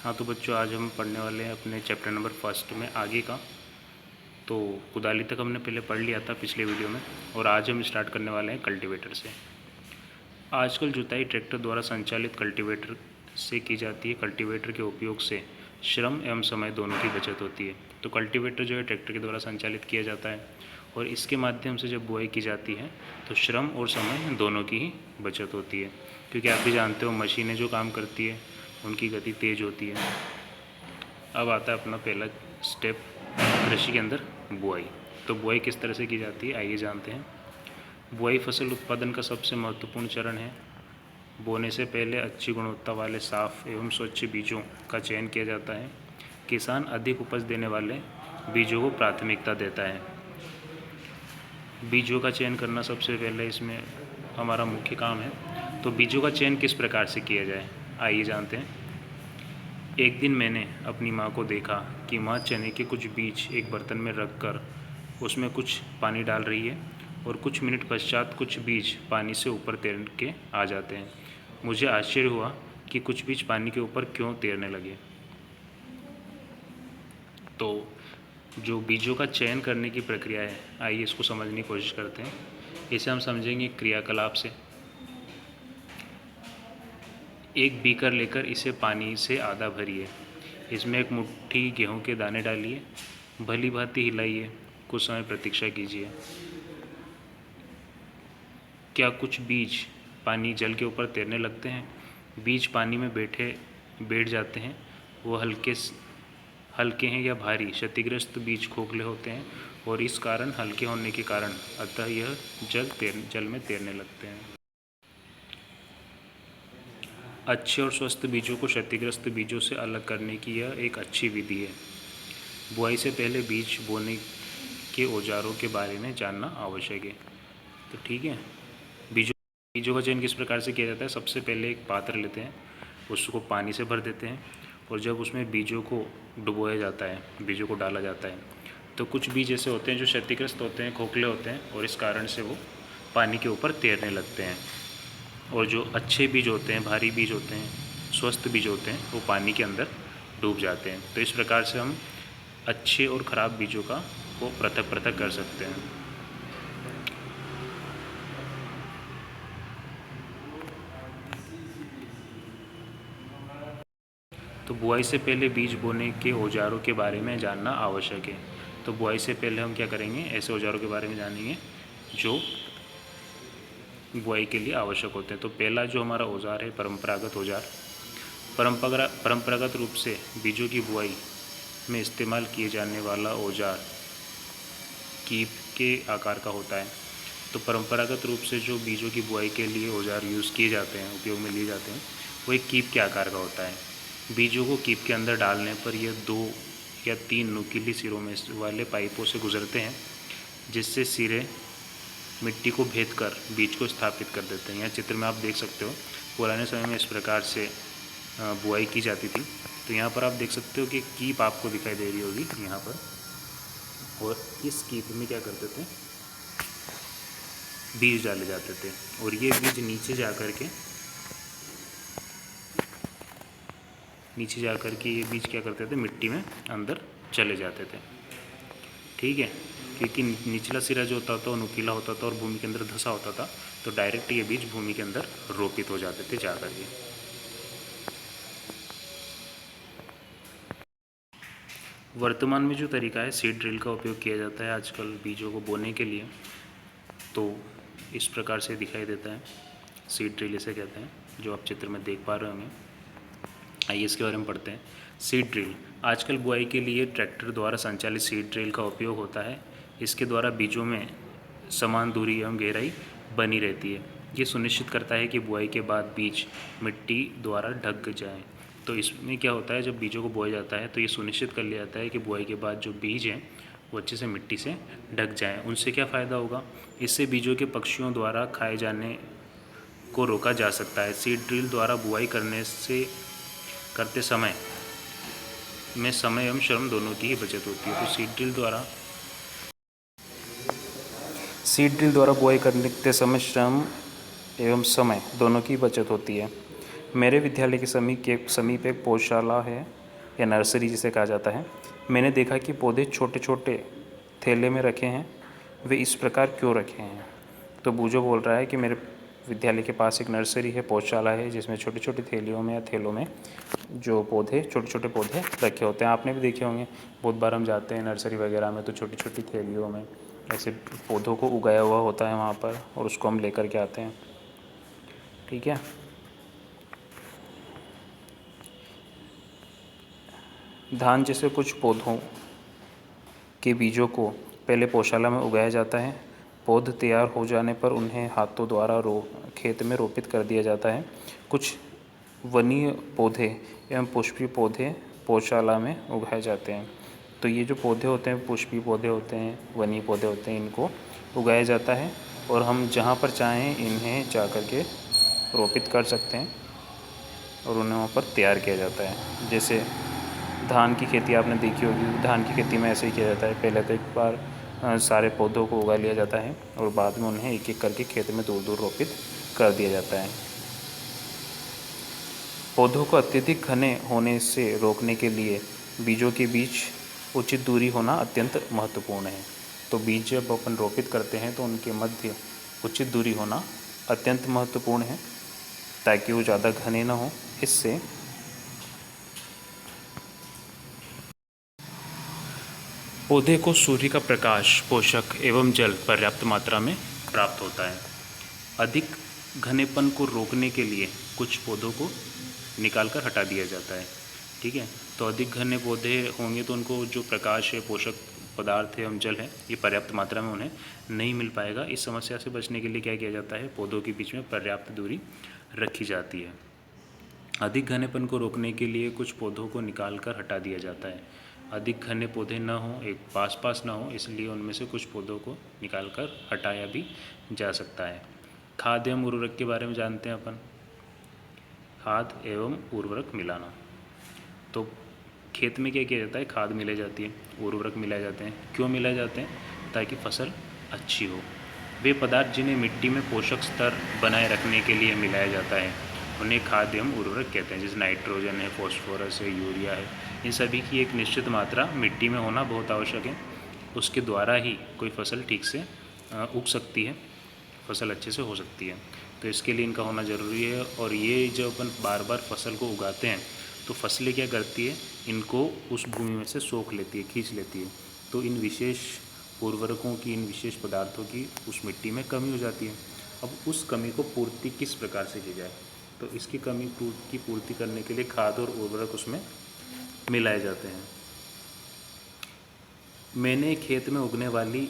हाँ तो बच्चों, आज हम पढ़ने वाले हैं अपने चैप्टर नंबर फर्स्ट में आगे का। तो कुदाली तक हमने पहले पढ़ लिया था पिछले वीडियो में, और आज हम स्टार्ट करने वाले हैं कल्टीवेटर से। आजकल जुताई ट्रैक्टर द्वारा संचालित कल्टीवेटर से की जाती है। कल्टीवेटर के उपयोग से श्रम एवं समय दोनों की बचत होती है। तो कल्टीवेटर जो है ट्रैक्टर के द्वारा संचालित किया जाता है, और इसके माध्यम से जब बुआई की जाती है तो श्रम और समय दोनों की ही बचत होती है। क्योंकि आप भी जानते हो, मशीनें जो काम करती है उनकी गति तेज़ होती है। अब आता है अपना पहला स्टेप कृषि के अंदर, बुआई। तो बुआई किस तरह से की जाती है, आइए जानते हैं। बुआई फसल उत्पादन का सबसे महत्वपूर्ण चरण है। बोने से पहले अच्छी गुणवत्ता वाले साफ एवं स्वच्छ बीजों का चयन किया जाता है। किसान अधिक उपज देने वाले बीजों को प्राथमिकता देता है। बीजों का चयन करना सबसे पहले इसमें हमारा मुख्य काम है। तो बीजों का चयन किस प्रकार से किया जाए, आइए जानते हैं। एक दिन मैंने अपनी माँ को देखा कि माँ चने के कुछ बीज एक बर्तन में रखकर उसमें कुछ पानी डाल रही है, और कुछ मिनट पश्चात कुछ बीज पानी से ऊपर तैर के आ जाते हैं। मुझे आश्चर्य हुआ कि कुछ बीज पानी के ऊपर क्यों तैरने लगे। तो जो बीजों का चयन करने की प्रक्रिया है, आइए इसको समझने की कोशिश करते हैं। इसे हम समझेंगे क्रियाकलाप से। एक बीकर लेकर इसे पानी से आधा भरिए। इसमें एक मुट्ठी गेहूं के दाने डालिए, भली भांति हिलाइए, कुछ समय प्रतीक्षा कीजिए। क्या कुछ बीज पानी जल के ऊपर तैरने लगते हैं? बीज पानी में बैठ जाते हैं। वो हल्के हैं या भारी? क्षतिग्रस्त बीज खोखले होते हैं, और इस कारण हल्के होने के कारण अतः यह जल में तैरने लगते हैं। अच्छे और स्वस्थ बीजों को क्षतिग्रस्त बीजों से अलग करने की यह एक अच्छी विधि है। बुआई से पहले बीज बोने के औजारों के बारे में जानना आवश्यक है। तो ठीक है, बीजों का चयन किस प्रकार से किया जाता है। सबसे पहले एक पात्र लेते हैं, उसको पानी से भर देते हैं, और जब उसमें बीजों को डुबोया जाता है, बीजों को डाला जाता है, तो कुछ बीज ऐसे होते हैं जो क्षतिग्रस्त होते हैं, खोखले होते हैं, और इस कारण से वो पानी के ऊपर तैरने लगते हैं। और जो अच्छे बीज होते हैं, भारी बीज होते हैं, स्वस्थ बीज होते हैं, वो पानी के अंदर डूब जाते हैं। तो इस प्रकार से हम अच्छे और ख़राब बीजों को पृथक पृथक कर सकते हैं। तो बुआई से पहले बीज बोने के औजारों के बारे में जानना आवश्यक है। तो बुआई से पहले हम क्या करेंगे, ऐसे औजारों के बारे में जानेंगे जो बुआई के लिए आवश्यक होते हैं। तो पहला जो हमारा औजार है, परंपरागत औजार। परंपरागत रूप से बीजों की बुआई में इस्तेमाल किए जाने वाला औजार कीप के आकार का होता है। तो परंपरागत रूप से जो बीजों की बुआई के लिए औजार यूज़ किए जाते हैं, उपयोग में लिए जाते हैं, वो एक कीप के आकार का होता है। बीजों को कीप के अंदर डालने पर यह 2 या 3 नुकीली सिरों में वाले पाइपों से गुजरते हैं, जिससे सिरे मिट्टी को भेद कर बीज को स्थापित कर देते हैं। यहाँ चित्र में आप देख सकते हो, पुराने समय में इस प्रकार से बुआई की जाती थी। तो यहाँ पर आप देख सकते हो कि कीप आपको दिखाई दे रही होगी यहाँ पर, और इस कीप में क्या करते थे, बीज डाले जाते थे, और ये बीज नीचे जा कर के ये बीज क्या करते थे, मिट्टी में अंदर चले जाते थे। ठीक है, क्योंकि निचला सिरा जो होता था वो नुकीला होता था और भूमि के अंदर धंसा होता था, तो डायरेक्ट ये बीज भूमि के अंदर रोपित हो जाते थे जा कर के। वर्तमान में जो तरीका है, सीड ड्रिल का उपयोग किया जाता है आजकल बीजों को बोने के लिए। तो इस प्रकार से दिखाई देता है, सीड ड्रिल इसे कहते हैं, जो आप चित्र में देख पा रहे होंगे। आइए इसके बारे में पढ़ते हैं। Seed drill. आजकल बुआई के लिए ट्रैक्टर द्वारा संचालित सीड ड्रिल का उपयोग होता है। इसके द्वारा बीजों में समान दूरी एवं गहराई बनी रहती है। ये सुनिश्चित करता है कि बुआई के बाद बीज मिट्टी द्वारा ढक जाएं। तो इसमें क्या होता है, जब बीजों को बोया जाता है तो ये सुनिश्चित कर लिया जाता है कि बुआई के बाद जो बीज हैं वो अच्छे से मिट्टी से ढक जाएं। उनसे क्या फ़ायदा होगा, इससे बीजों के पक्षियों द्वारा खाए जाने को रोका जा सकता है। सीड ड्रिल द्वारा बुआई करते समय में समय एवं श्रम दोनों की ही बचत होती है। तो सीड ड्रिल द्वारा बुआई करते समय श्रम एवं समय दोनों की बचत होती है। मेरे विद्यालय के समीप एक पौधशाला है या नर्सरी जिसे कहा जाता है। मैंने देखा कि पौधे छोटे छोटे थैले में रखे हैं। वे इस प्रकार क्यों रखे हैं? तो बूजो बोल रहा है कि मेरे विद्यालय के पास एक नर्सरी है, पौधशाला है, जिसमें छोटी छोटी थैलियों में या थैलों में जो पौधे, छोटे छोटे पौधे रखे होते हैं। आपने भी देखे होंगे, बहुत बार हम जाते हैं नर्सरी वगैरह में तो छोटी छोटी थैलियों में ऐसे पौधों को उगाया हुआ होता है वहाँ पर, और उसको हम लेकर के आते हैं। ठीक है। धान जैसे कुछ पौधों के बीजों को पहले पौधशाला में उगाया जाता है। पौध तैयार हो जाने पर उन्हें हाथों द्वारा खेत में रोपित कर दिया जाता है। कुछ वनीय पौधे एवं पुष्पीय पौधे पौधशाला में उगाए जाते हैं। तो ये जो पौधे होते हैं, पुष्पीय पौधे होते हैं, वनीय पौधे होते हैं, इनको उगाया जाता है और हम जहाँ पर चाहें इन्हें जा कर के रोपित कर सकते हैं और उन्हें वहाँ पर तैयार किया जाता है। जैसे धान की खेती आपने देखी होगी, धान की खेती में ऐसे ही किया जाता है। पहले तो एक बार सारे पौधों को उगा लिया जाता है और बाद में उन्हें एक एक करके खेत में दूर दूर रोपित कर दिया जाता है। पौधों को अत्यधिक घने होने से रोकने के लिए बीजों के बीच उचित दूरी होना अत्यंत महत्वपूर्ण है। तो बीज जब अपन रोपित करते हैं तो उनके मध्य उचित दूरी होना अत्यंत महत्वपूर्ण है ताकि वो ज़्यादा घने ना हो। इससे पौधे को सूर्य का प्रकाश, पोषक एवं जल पर्याप्त मात्रा में प्राप्त होता है। अधिक घनेपन को रोकने के लिए कुछ पौधों को निकाल कर हटा दिया जाता है। ठीक है। तो अधिक घने पौधे होंगे तो उनको जो प्रकाश है, पोषक पदार्थ है एवं जल है, ये पर्याप्त मात्रा में उन्हें नहीं मिल पाएगा। इस समस्या से बचने के लिए क्या किया जाता है? पौधों के बीच में पर्याप्त दूरी रखी जाती है। अधिक घनेपन को रोकने के लिए कुछ पौधों को निकाल कर हटा दिया जाता है। अधिक घने पौधे न हों, एक पास ना हो, इसलिए उनमें से कुछ पौधों को निकाल कर हटाया भी जा सकता है। खाद एवं उर्वरक के बारे में जानते हैं अपन। खाद एवं उर्वरक मिलाना। तो खेत में क्या किया जाता है? खाद मिलाई जाती है, उर्वरक मिलाए जाते हैं। क्यों मिलाए जाते हैं? ताकि फसल अच्छी हो। वे पदार्थ जिन्हें मिट्टी में पोषक स्तर बनाए रखने के लिए मिलाया जाता है उन्हें खाद एवं उर्वरक कहते हैं। जैसे नाइट्रोजन है, फॉस्फोरस है, यूरिया है, इन सभी की एक निश्चित मात्रा मिट्टी में होना बहुत आवश्यक है। उसके द्वारा ही कोई फसल ठीक से उग सकती है, फसल अच्छे से हो सकती है। तो इसके लिए इनका होना ज़रूरी है। और ये जब अपन बार बार फसल को उगाते हैं तो फसलें क्या करती है? इनको उस भूमि में से सोख लेती है, खींच लेती है। तो इन विशेष उर्वरकों की, इन विशेष पदार्थों की उस मिट्टी में कमी हो जाती है। अब उस कमी को पूर्ति किस प्रकार से की जाए? तो इसकी कमी की पूर्ति करने के लिए खाद और उर्वरक उसमें मिलाए जाते हैं। मैंने खेत में उगने वाली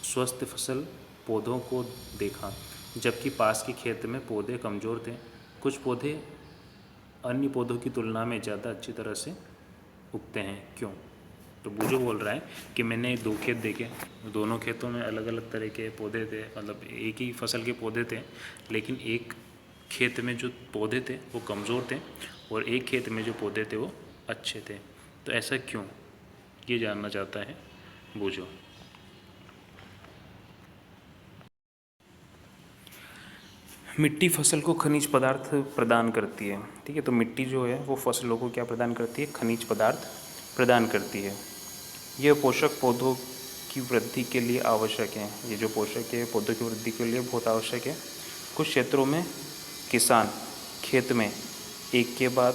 स्वस्थ फसल पौधों को देखा, जबकि पास के खेत में पौधे कमज़ोर थे। कुछ पौधे अन्य पौधों की तुलना में ज़्यादा अच्छी तरह से उगते हैं। क्यों? तो बूजो बोल रहा है कि मैंने 2 खेत देखे, दोनों खेतों में अलग अलग तरह के पौधे थे, मतलब एक ही फसल के पौधे थे, लेकिन एक खेत में जो पौधे थे वो कमज़ोर थे और एक खेत में जो पौधे थे वो अच्छे थे। तो ऐसा क्यों? ये जानना चाहता है बूजो। मिट्टी फसल को खनिज पदार्थ प्रदान करती है। ठीक है। तो मिट्टी जो है वो फसलों को क्या प्रदान करती है? खनिज पदार्थ प्रदान करती है। यह पोषक पौधों की वृद्धि के लिए आवश्यक है। ये जो पोषक है पौधों की वृद्धि के लिए बहुत आवश्यक है। कुछ क्षेत्रों में किसान खेत में एक के बाद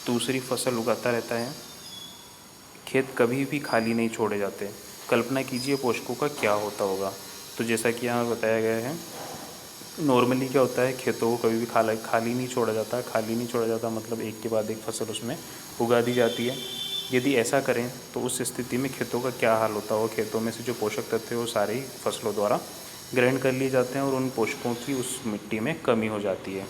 दूसरी फसल उगाता रहता है। खेत कभी भी खाली नहीं छोड़े जाते। कल्पना कीजिए पोषकों का क्या होता होगा। तो जैसा कि यहाँ बताया गया है, नॉर्मली क्या होता है, खेतों को कभी भी खाली नहीं छोड़ा जाता। खाली नहीं छोड़ा जाता मतलब एक के बाद एक फसल उसमें उगा दी जाती है। यदि ऐसा करें तो उस स्थिति में खेतों का क्या हाल होता हो? खेतों में से जो पोषक तत्व है वो सारे ही फसलों द्वारा ग्रहण कर लिए जाते हैं और उन पोषकों की उस मिट्टी में कमी हो जाती है।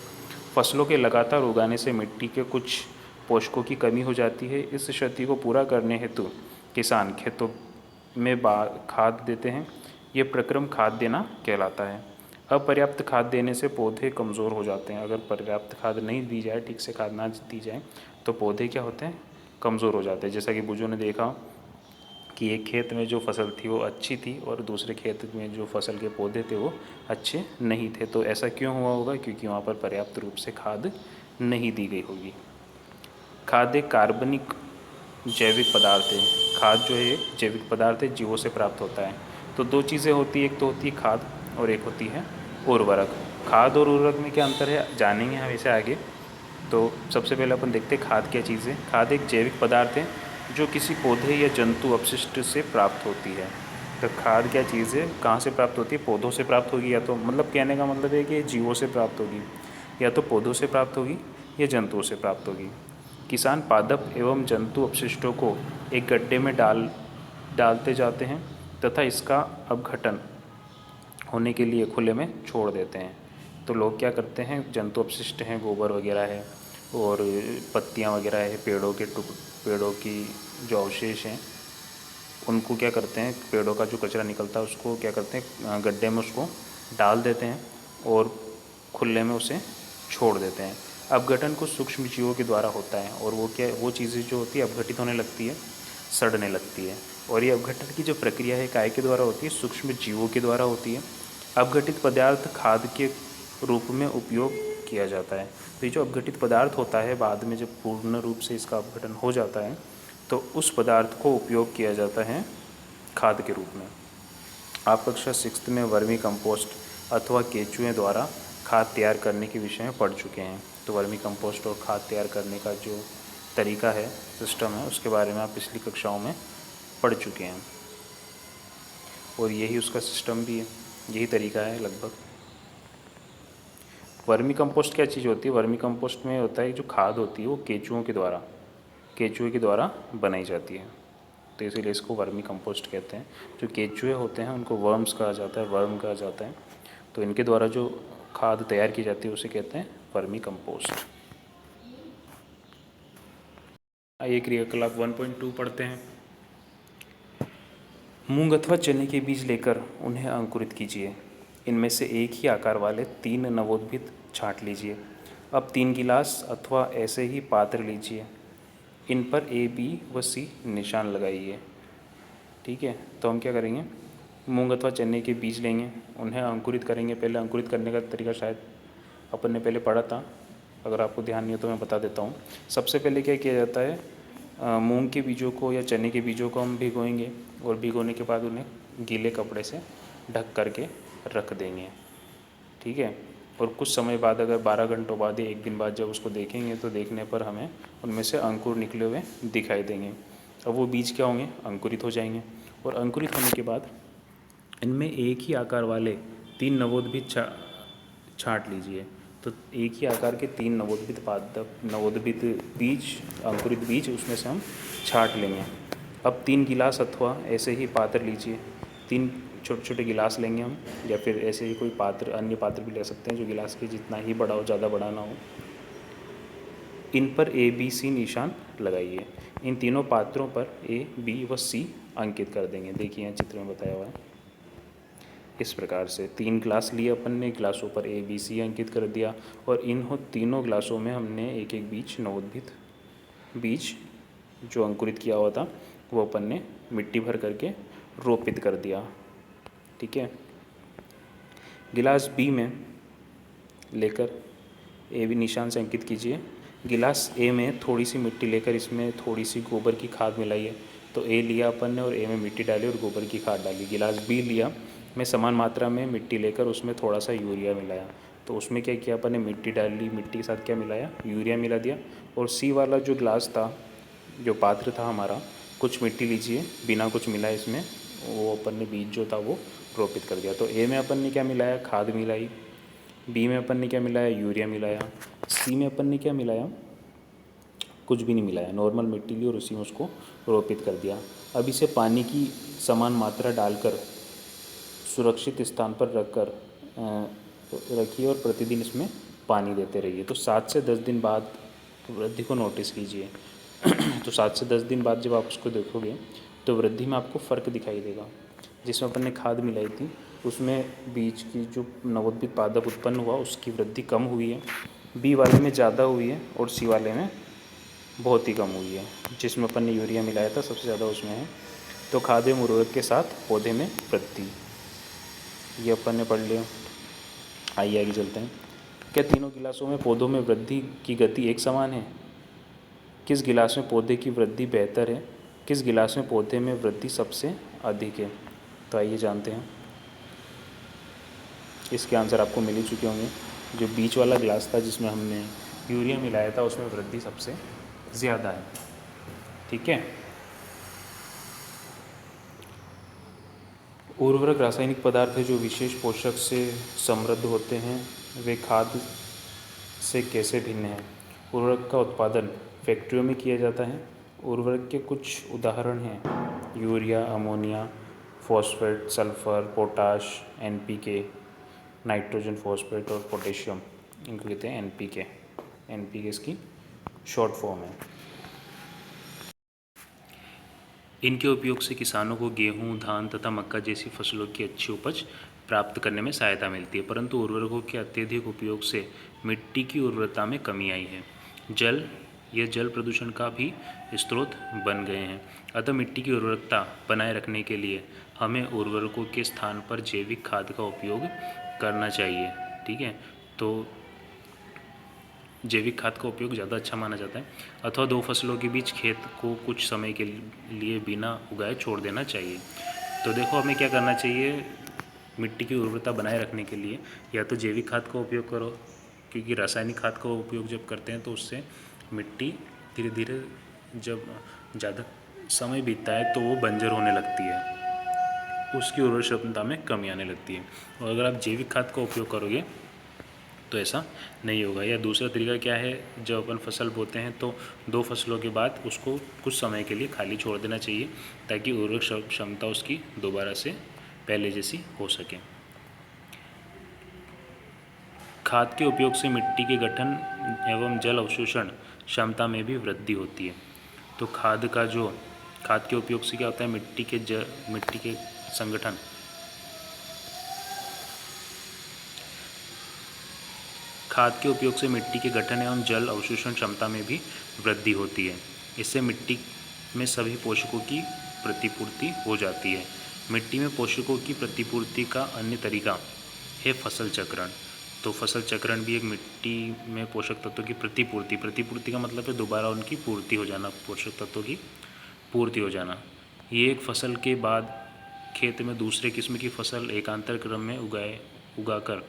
फसलों के लगातार उगाने से मिट्टी के कुछ पोषकों की कमी हो जाती है। इस क्षति को पूरा करने हेतु किसान खेतों में खाद देते हैं। ये प्रक्रम खाद देना कहलाता है। अपर्याप्त खाद देने से पौधे कमज़ोर हो जाते हैं। अगर पर्याप्त खाद नहीं दी जाए, ठीक से खाद ना दी जाए तो पौधे क्या होते हैं? कमज़ोर हो जाते हैं। जैसा कि बूजो ने देखा कि एक खेत में जो फसल थी वो अच्छी थी और दूसरे खेत में जो फसल के पौधे थे वो अच्छे नहीं थे। तो ऐसा क्यों हुआ होगा? क्योंकि वहाँ पर पर्याप्त रूप से खाद नहीं दी गई होगी। खाद एक कार्बनिक जैविक पदार्थ है। खाद जो है जैविक पदार्थ है, जीवों से प्राप्त होता है। तो दो चीज़ें होती है, एक तो होती है खाद और एक होती है उर्वरक। खाद और उर्वरक में क्या अंतर है जानेंगे हम इसे आगे। तो सबसे पहले अपन देखते हैं खाद क्या चीज़ है। खाद एक जैविक पदार्थ है जो किसी पौधे या जंतु अपशिष्ट से प्राप्त होती है। तो खाद क्या चीज़ है, कहाँ से प्राप्त होती है? पौधों से प्राप्त होगी, या तो मतलब कहने का मतलब है कि जीवों से प्राप्त होगी, या तो पौधों से प्राप्त होगी या जंतुओं से प्राप्त होगी। किसान पादप एवं जंतु अपशिष्टों को एक गड्ढे में डालते जाते हैं तथा इसका अपघटन होने के लिए खुले में छोड़ देते हैं। तो लोग क्या करते हैं, जंतु अपशिष्ट हैं, गोबर वगैरह है और पत्तियां वगैरह है, पेड़ों की जो अवशेष हैं, उनको क्या करते हैं, पेड़ों का जो कचरा निकलता है उसको क्या करते हैं, गड्ढे में उसको डाल देते हैं और खुले में उसे छोड़ देते हैं। अपघटन को सूक्ष्म जीवों के द्वारा होता है और वो चीज़ें जो होती है अपघटित होने लगती है, सड़ने लगती है। और ये अपघटन की जो प्रक्रिया है काय के द्वारा होती है? सूक्ष्म जीवों के द्वारा होती है। अपघटित पदार्थ खाद के रूप में उपयोग किया जाता है। तो ये जो अपघटित पदार्थ होता है, बाद में जब पूर्ण रूप से इसका अपघटन हो जाता है तो उस पदार्थ को उपयोग किया जाता है खाद के रूप में। आप कक्षा 6 में वर्मी कंपोस्ट अथवा केंचुए द्वारा खाद तैयार करने के विषय में पढ़ चुके हैं। तो वर्मी कंपोस्ट और खाद तैयार करने का जो तरीका है, सिस्टम है, उसके बारे में आप पिछली कक्षाओं में पढ़ चुके हैं और यही उसका सिस्टम भी है, यही तरीका है लगभग। वर्मी कंपोस्ट क्या चीज़ होती है? वर्मी कंपोस्ट में होता है जो खाद होती है वो केंचुए के द्वारा बनाई जाती है। तो इसीलिए इसको वर्मी कंपोस्ट कहते हैं। जो केंचुए होते हैं उनको वर्म कहा जाता है। तो इनके द्वारा जो खाद तैयार की जाती है उसे कहते हैं वर्मी कंपोस्ट। आइए क्रियाकलाप 1.2 पढ़ते हैं। मूंग अथवा चने के बीज लेकर उन्हें अंकुरित कीजिए। इनमें से एक ही आकार वाले 3 नवोद्भिद छांट लीजिए। अब 3 गिलास अथवा ऐसे ही पात्र लीजिए। इन पर A, B व C निशान लगाइए। ठीक है, तो हम क्या करेंगे, मूंग अथवा चने के बीज लेंगे, उन्हें अंकुरित करेंगे। पहले अंकुरित करने का तरीका शायद अपन ने पहले पढ़ा था, अगर आपको ध्यान नहीं हो तो मैं बता देता हूँ। सबसे पहले क्या किया जाता है, मूंग के बीजों को या चने के बीजों को हम भिगोएंगे और भिगोने के बाद उन्हें गीले कपड़े से ढक करके रख देंगे। ठीक है, और कुछ समय बाद, अगर 12 घंटों बाद या 1 दिन बाद जब उसको देखेंगे तो देखने पर हमें उनमें से अंकुर निकले हुए दिखाई देंगे। अब वो बीज क्या होंगे, अंकुरित हो जाएंगे। और अंकुरित होने के बाद इनमें एक ही आकार वाले 3 नवोद्भिद छांट लीजिए। तो एक ही आकार के 3 नवोद्भिद बीज, अंकुरित बीज, उसमें से हम छांट लेंगे। अब 3 गिलास अथवा ऐसे ही पात्र लीजिए। 3 छोटे छोटे गिलास लेंगे हम, या फिर ऐसे ही कोई पात्र, अन्य पात्र भी ले सकते हैं जो गिलास के जितना ही बड़ा हो, ज़्यादा बड़ा ना हो। इन पर A, B, C निशान लगाइए। इन तीनों पात्रों पर A, B व C अंकित कर देंगे। देखिए यहाँ चित्र में बताया हुआ है इस प्रकार से। 3 गिलास लिए अपन ने, गिलासों पर A, B, C अंकित कर दिया और इन तीनों गिलासों में हमने एक एक बीज, नवोद्भिद बीज जो अंकुरित किया हुआ था वो अपन ने मिट्टी भर करके रोपित कर दिया। ठीक है, गिलास B में लेकर A भी निशान से अंकित कीजिए। गिलास A में थोड़ी सी मिट्टी लेकर इसमें थोड़ी सी गोबर की खाद मिलाइए। तो A लिया अपन ने और A में मिट्टी डाली और गोबर की खाद डाली। गिलास B लिया, में समान मात्रा में मिट्टी लेकर उसमें थोड़ा सा यूरिया मिलाया। तो उसमें क्या किया अपन ने, मिट्टी डाली, मिट्टी के साथ क्या मिलाया, यूरिया मिला दिया। और C वाला जो गिलास था, जो पात्र था हमारा, कुछ मिट्टी लीजिए, बिना कुछ मिलाए इसमें वो अपन ने बीज जो था वो रोपित कर दिया। तो A में अपन ने क्या मिलाया, खाद मिलाई। B में अपन ने क्या मिलाया, यूरिया मिलाया। C में अपन ने क्या मिलाया, कुछ भी नहीं मिलाया, नॉर्मल मिट्टी ली और उसी में उसको रोपित कर दिया। अब इसे पानी की समान मात्रा डालकर सुरक्षित स्थान पर रखिए और प्रतिदिन इसमें पानी देते रहिए। तो 7 से 10 दिन बाद वृद्धि को नोटिस कीजिए। तो 7 से 10 दिन बाद जब आप उसको देखोगे तो वृद्धि में आपको फ़र्क दिखाई देगा। जिसमें अपन ने खाद मिलाई थी उसमें बीज की जो नवोद्भिद पादप उत्पन्न हुआ उसकी वृद्धि कम हुई है, B वाले में ज़्यादा हुई है और C वाले में बहुत ही कम हुई है। जिसमें अपन ने यूरिया मिलाया था सबसे ज़्यादा उसमें है। तो खाद एवं उर्वरक के साथ पौधे में वृद्धि, ये अपन ने पढ़ लिया। आइए आगे चलते हैं। क्या तीनों गिलासों में पौधों में वृद्धि की गति एक समान है? किस गिलास में पौधे की वृद्धि बेहतर है? किस गिलास में पौधे में वृद्धि सबसे अधिक है? तो आइए जानते हैं। इसके आंसर आपको मिल ही चुके होंगे। जो बीच वाला गिलास था जिसमें हमने यूरिया मिलाया था उसमें वृद्धि सबसे ज़्यादा है। ठीक है। उर्वरक रासायनिक पदार्थ है जो विशेष पोषक से समृद्ध होते हैं। वे खाद से कैसे भिन्न हैं? उर्वरक का उत्पादन फैक्ट्रियों में किया जाता है। उर्वरक के कुछ उदाहरण हैं urea, ammonia, phosphate, sulphur, potash, NPK, nitrogen, phosphate और पोटेशियम। इनको कहते हैं एनपीके। एनपीके इसकी शॉर्ट फॉर्म है। इनके उपयोग से किसानों को गेहूं, धान तथा मक्का जैसी फसलों की अच्छी उपज प्राप्त करने में सहायता मिलती है, परंतु उर्वरकों के अत्यधिक उपयोग से मिट्टी की उर्वरता में कमी आई है। यह जल प्रदूषण का भी स्रोत बन गए हैं। अतः मिट्टी की उर्वरकता बनाए रखने के लिए हमें उर्वरकों के स्थान पर जैविक खाद का उपयोग करना चाहिए। ठीक है, तो जैविक खाद का उपयोग ज़्यादा अच्छा माना जाता है। अथवा दो फसलों के बीच खेत को कुछ समय के लिए बिना उगाए छोड़ देना चाहिए। तो देखो हमें क्या करना चाहिए, मिट्टी की उर्वरता बनाए रखने के लिए या तो जैविक खाद का उपयोग करो, क्योंकि रासायनिक खाद का उपयोग जब करते हैं तो उससे मिट्टी धीरे धीरे जब ज़्यादा समय बीतता है तो वो बंजर होने लगती है, उसकी उर्वरक क्षमता में कमी आने लगती है। और अगर आप जैविक खाद का उपयोग करोगे तो ऐसा नहीं होगा। या दूसरा तरीका क्या है, जब अपन फसल बोते हैं तो दो फसलों के बाद उसको कुछ समय के लिए खाली छोड़ देना चाहिए ताकि उर्वरक क्षमता उसकी दोबारा से पहले जैसी हो सके। खाद के उपयोग से मिट्टी के गठन एवं जल अवशोषण क्षमता में भी वृद्धि होती है। तो खाद के उपयोग से क्या होता है, मिट्टी के संगठन खाद के उपयोग से मिट्टी के गठन एवं जल अवशोषण क्षमता में भी वृद्धि होती है। इससे मिट्टी में सभी पोषकों की प्रतिपूर्ति हो जाती है। मिट्टी में पोषकों की प्रतिपूर्ति का अन्य तरीका है फसल चक्रण। तो फसल चक्रण भी एक मिट्टी में पोषक तत्वों की प्रतिपूर्ति का मतलब है दोबारा उनकी पूर्ति हो जाना, पोषक तत्वों की पूर्ति हो जाना। ये एक फसल के बाद खेत में दूसरे किस्म की फसल एकांतर क्रम में उगाकर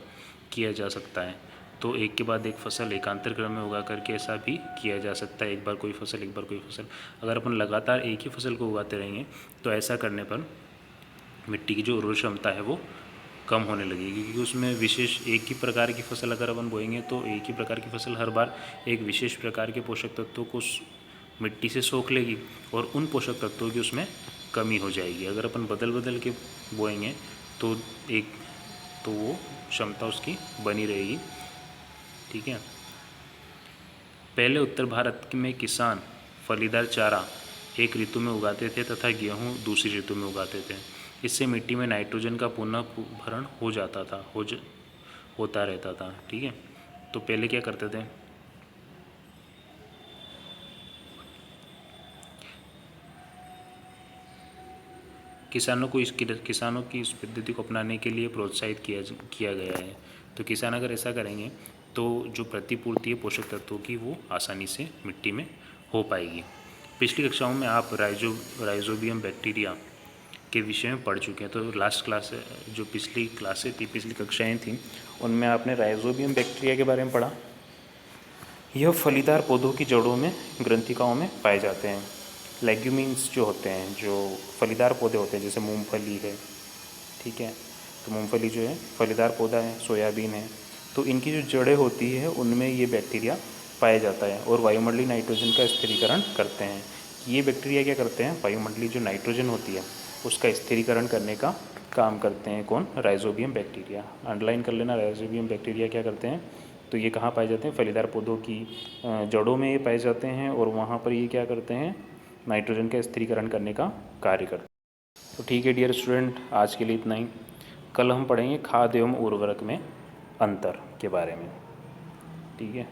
किया जा सकता है। तो एक के बाद एक फसल एकांतर क्रम में उगा करके ऐसा भी किया जा सकता है, एक बार कोई फसल। अगर अपन लगातार एक ही फसल को उगाते रहेंगे तो ऐसा करने पर मिट्टी की जो उर्वरक क्षमता है वो कम होने लगेगी, क्योंकि उसमें विशेष एक ही प्रकार की फसल अगर अपन बोएंगे तो एक ही प्रकार की फसल हर बार एक विशेष प्रकार के पोषक तत्वों को उस मिट्टी से सोख लेगी और उन पोषक तत्वों की उसमें कमी हो जाएगी। अगर अपन बदल के बोएंगे तो वो क्षमता उसकी बनी रहेगी। ठीक है। पहले उत्तर भारत में किसान फलीदार चारा एक ऋतु में उगाते थे तथा गेहूँ दूसरी ऋतु में उगाते थे। इससे मिट्टी में नाइट्रोजन का पुनः भरण होता रहता था। ठीक है, तो पहले क्या करते थे, किसानों की इस पद्धति को अपनाने के लिए प्रोत्साहित किया गया है। तो किसान अगर ऐसा करेंगे तो जो प्रतिपूर्ति है पोषक तत्वों की वो आसानी से मिट्टी में हो पाएगी। पिछली कक्षाओं में आप राइजोबियम बैक्टीरिया के विषय में पढ़ चुके हैं। तो लास्ट क्लास जो पिछली कक्षाएं थी उनमें आपने राइजोबियम बैक्टीरिया के बारे में पढ़ा। यह फलीदार पौधों की जड़ों में ग्रंथिकाओं में पाए जाते हैं। लेग्यूमिन्स जो होते हैं, जो फलीदार पौधे होते हैं, जैसे मूंगफली है, ठीक है, तो मूंगफली जो है फलीदार पौधा है, सोयाबीन है, तो इनकी जो जड़ें होती है उनमें ये बैक्टीरिया पाया जाता है और वायुमंडलीय नाइट्रोजन का स्थिरीकरण करते हैं। ये बैक्टीरिया क्या करते हैं, वायुमंडलीय जो नाइट्रोजन होती है उसका स्थिरीकरण करने का काम करते हैं। कौन, राइजोबियम बैक्टीरिया। अंडरलाइन कर लेना, राइजोबियम बैक्टीरिया क्या करते हैं, तो ये कहाँ पाए जाते हैं, फलीदार पौधों की जड़ों में ये पाए जाते हैं और वहाँ पर ये क्या करते हैं, नाइट्रोजन का स्थिरीकरण करने का कार्य करते हैं। तो ठीक है डियर स्टूडेंट, आज के लिए इतना ही। कल हम पढ़ेंगे खाद एवं उर्वरक में अंतर के बारे में। ठीक है।